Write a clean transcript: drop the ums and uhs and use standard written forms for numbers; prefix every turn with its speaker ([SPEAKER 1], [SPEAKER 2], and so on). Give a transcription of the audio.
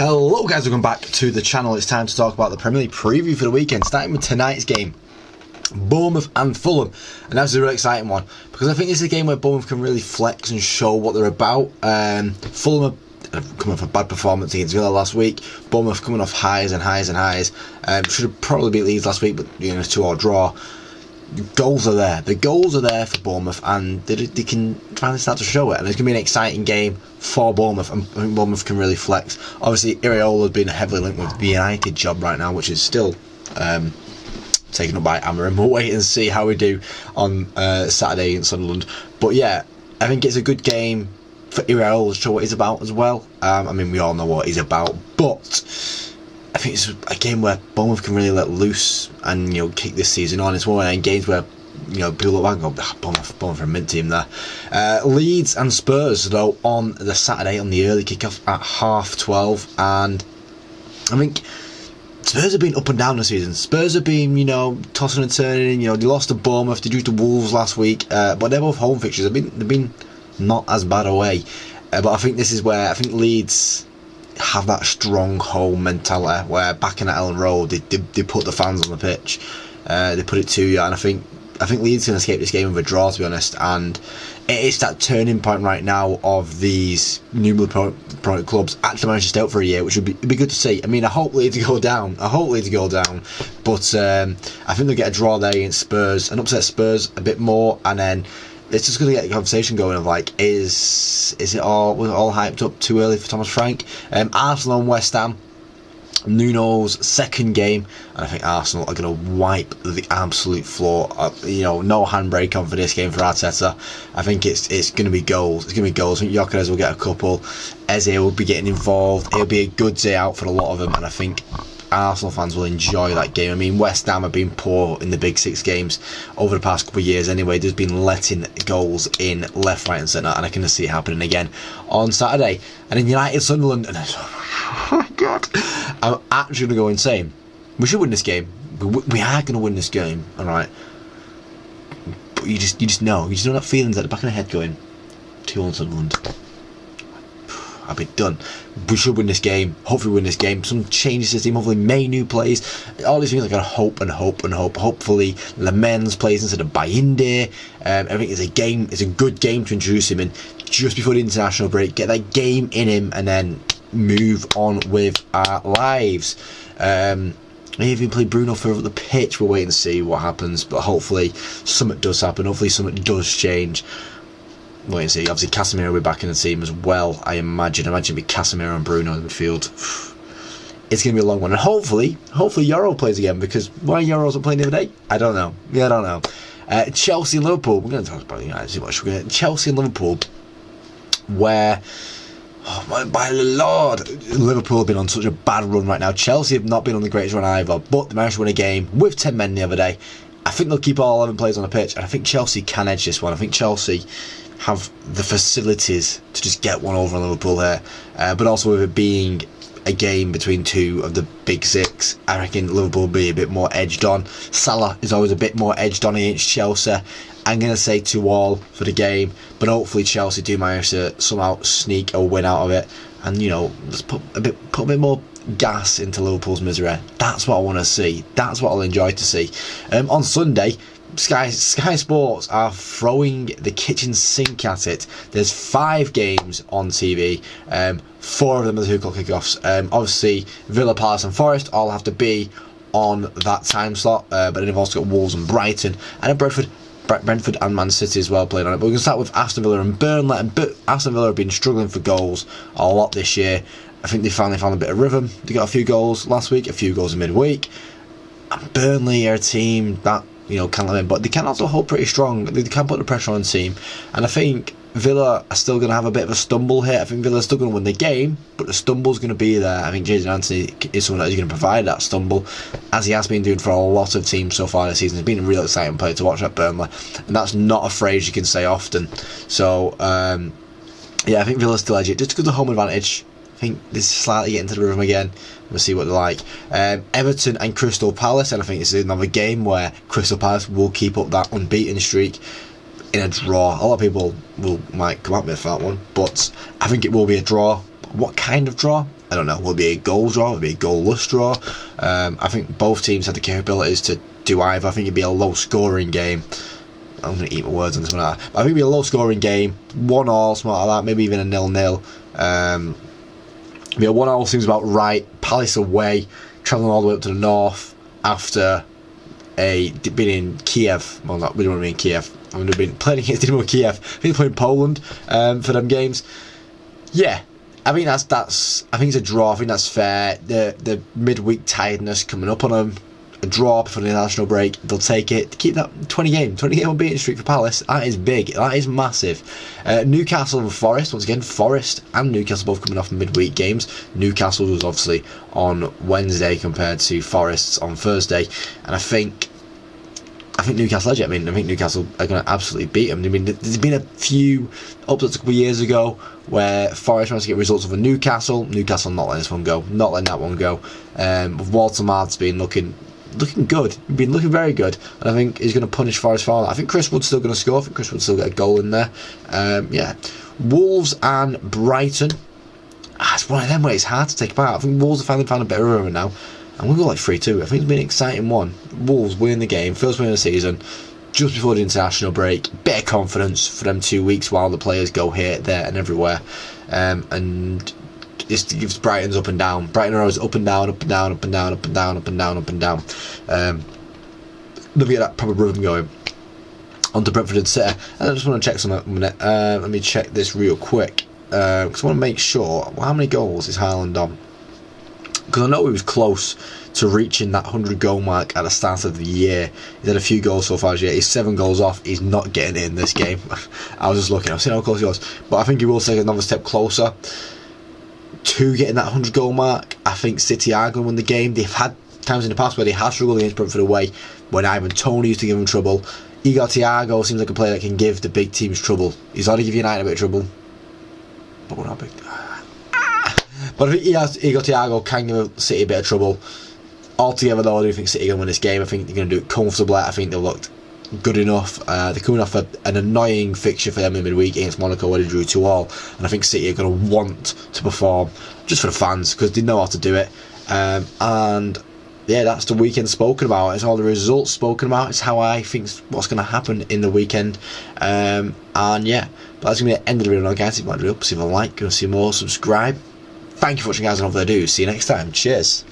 [SPEAKER 1] Hello guys, welcome back to the channel. It's time to talk about the Premier League preview for the weekend, starting with tonight's game, Bournemouth and Fulham. And that's a really exciting one because I think this is a game where Bournemouth can really flex and show what they're about. Fulham have come off a bad performance against Villa last week. Bournemouth coming off highs and highs and highs. Should have probably beat Leeds last week, but a 2-2 draw. The goals are there. The goals are there for Bournemouth, and they can finally start to show it. And it's going to be an exciting game for Bournemouth, and I think Bournemouth can really flex. Obviously, Iraola has been heavily linked with the United job right now, which is still taken up by Amorim. We'll wait and see how we do on Saturday in Sunderland. But yeah, I think it's a good game for Iraola to show what he's about as well. I mean, we all know what he's about, but I think it's a game where Bournemouth can really let loose and kick this season on. It's one of them games where people look back and go, Bournemouth are a mint team there. Leeds and Spurs though on the Saturday on the early kickoff at 12:30, and I think Spurs have been up and down this season. Spurs have been tossing and turning. They lost to Bournemouth, they drew to Wolves last week, but they're both home fixtures. They've been not as bad away, but I think this is where I think Leeds have that strong home mentality where back in at Ellen Road they put the fans on the pitch, they put it to you, and I think Leeds can escape this game with a draw, to be honest. And it's that turning point right now of these newly promoted clubs actually managed to stay up for a year, which would be good to see. I mean, I hope Leeds go down, but I think they'll get a draw there against Spurs and upset Spurs a bit more, and then it's just going to get the conversation going of like, was it all hyped up too early for Thomas Frank? Arsenal and West Ham, Nuno's second game, and I think Arsenal are going to wipe the absolute floor. No handbrake on for this game for Arteta. I think it's going to be goals. It's going to be goals. I think Gyökeres will get a couple. Eze will be getting involved. It'll be a good day out for a lot of them, and I think Arsenal fans will enjoy that game. I mean, West Ham have been poor in the big six games over the past couple of years anyway. They've been letting goals in left, right and centre, and I can see it happening again on Saturday. And in United Sunderland, and oh my god, I'm actually going to go insane. We should win this game. We are going to win this game, alright? But you just know that feelings at the back of the head going 2-1 Sunderland. I'll be done. We should win this game. Hopefully win this game. Some changes to the team. Hopefully new players. All these things I gotta hope and hope and hope. Hopefully Lemens plays instead of Bayinde. I think it's a game. It's a good game to introduce him in just before the international break. Get that game in him and then move on with our lives. Maybe even play Bruno further up the pitch. We'll wait and see what happens. But hopefully something does happen. Hopefully something does change. Wait and see. Obviously Casemiro will be back in the team as well, I imagine. It'll be Casemiro and Bruno in the midfield. It's going to be a long one. And hopefully Euro plays again, because why Euro wasn't playing the other day? I don't know. I don't know. Chelsea and Liverpool. We're going to talk about United too much. Chelsea and Liverpool, where, oh my lord, Liverpool have been on such a bad run right now. Chelsea have not been on the greatest run either, but they managed to win a game with 10 men the other day. I think they'll keep all 11 players on the pitch, and I think Chelsea can edge this one. I think Chelsea have the facilities to just get one over on Liverpool here, but also with it being a game between two of the big six, I reckon Liverpool will be a bit more edged on. Salah is always a bit more edged on against Chelsea. I'm going to say 2-2 for the game, but hopefully Chelsea do manage to somehow sneak a win out of it, and let's put a bit more gas into Liverpool's misery. That's what I want to see. That's what I'll enjoy to see. On Sunday, Sky Sports are throwing the kitchen sink at it. There's 5 games on TV. 4 of them are the 2 o'clock kickoffs. Obviously, Villa, Palace and Forest all have to be on that time slot, but then they've also got Wolves and Brighton, and Brentford and Man City as well playing on it. But we're going to start with Aston Villa and Burnley. And Aston Villa have been struggling for goals a lot this year. I think they finally found a bit of rhythm. They got a few goals last week, a few goals in midweek. And Burnley are a team that can let in, but they can also hold pretty strong. They can put the pressure on the team, and I think Villa are still going to have a bit of a stumble here. I think Villa's still going to win the game, but the stumble's going to be there. I think Jason Anthony is someone that is going to provide that stumble, as he has been doing for a lot of teams so far this season. He's been a real exciting player to watch at Burnley, and that's not a phrase you can say often. So yeah, I think Villa's still edge it just because of the home advantage. I think this is slightly getting to the rhythm again. We'll see what they're like. Everton and Crystal Palace, and I think this is another game where Crystal Palace will keep up that unbeaten streak in a draw. A lot of people might come at me for that one, but I think it will be a draw. What kind of draw? I don't know, will it be a goal draw, will it be a goalless draw? I think both teams had the capabilities to do either. I think it'd be a low scoring game. I'm going to eat my words on this one. I think it'd be a low scoring game, 1-1, something like that, maybe even a 0-0. Be a 1-1 seems about right. Palace away, travelling all the way up to the north after being in Kiev. Well, we don't want to be in Kiev. I'm going to be playing against Dynamo Kiev. I think they're playing Poland for them games. Yeah, I think that's. I think it's a draw. I think that's fair. The midweek tiredness coming up on them. A draw before the international break. They'll take it. Keep that 20-game unbeaten streak for Palace. That is big. That is massive. Newcastle and Forest. Once again, Forest and Newcastle both coming off midweek games. Newcastle was obviously on Wednesday compared to Forest's on Thursday, and I think Newcastle edge it. I think Newcastle are going to absolutely beat them. I mean, there's been a few upsets a couple of years ago where Forest managed to get results over Newcastle. Newcastle not letting this one go. Not letting that one go. With Walter Mart's been looking good. Been looking very good. And I think he's going to punish Forest for that. I think Chris Wood's still going to score. I think Chris Wood's still get a goal in there. Yeah. Wolves and Brighton. It's one of them where it's hard to take apart. I think Wolves have finally found a better rhythm now. I'm going to go like 3-2. I think it's been an exciting one. Wolves winning the game, first win of the season, just before the international break. Bit of confidence for them 2 weeks while the players go here, there and everywhere. And this gives Brighton's up and down. Brighton are always up and down, up and down, up and down, up and down, up and down, up and down. Let me get that proper rhythm going. On to Brentford and City. And I just want to check something a minute. Let me check this real quick. Because I want to make sure, how many goals is Haaland on? Because I know he was close to reaching that 100-goal mark at the start of the year. He's had a few goals so far this year. He's 7 goals off. He's not getting it in this game. I was just looking. I've seen how close he was. But I think he will take another step closer to getting that 100-goal mark. I think City are going to win the game. They've had times in the past where they have struggled against Brentford away, when Ivan Toney used to give them trouble. Igor Thiago seems like a player that can give the big teams trouble. He's already given United a bit of trouble. But we're not big. But I think Igor Thiago can give City a bit of trouble. Altogether, though, I do think City are going to win this game. I think they're going to do it comfortably. I think they've looked good enough. They're coming off an annoying fixture for them in midweek against Monaco, where they drew 2-2. And I think City are going to want to perform just for the fans, because they know how to do it. And yeah, that's the weekend spoken about. It's all the results spoken about. It's how I think what's going to happen in the weekend. And yeah, but that's going to be the end of the video now, guys. If you like the video, see if you like, go see more, subscribe. Thank you for watching, guys, and hopefully I do. See you next time. Cheers.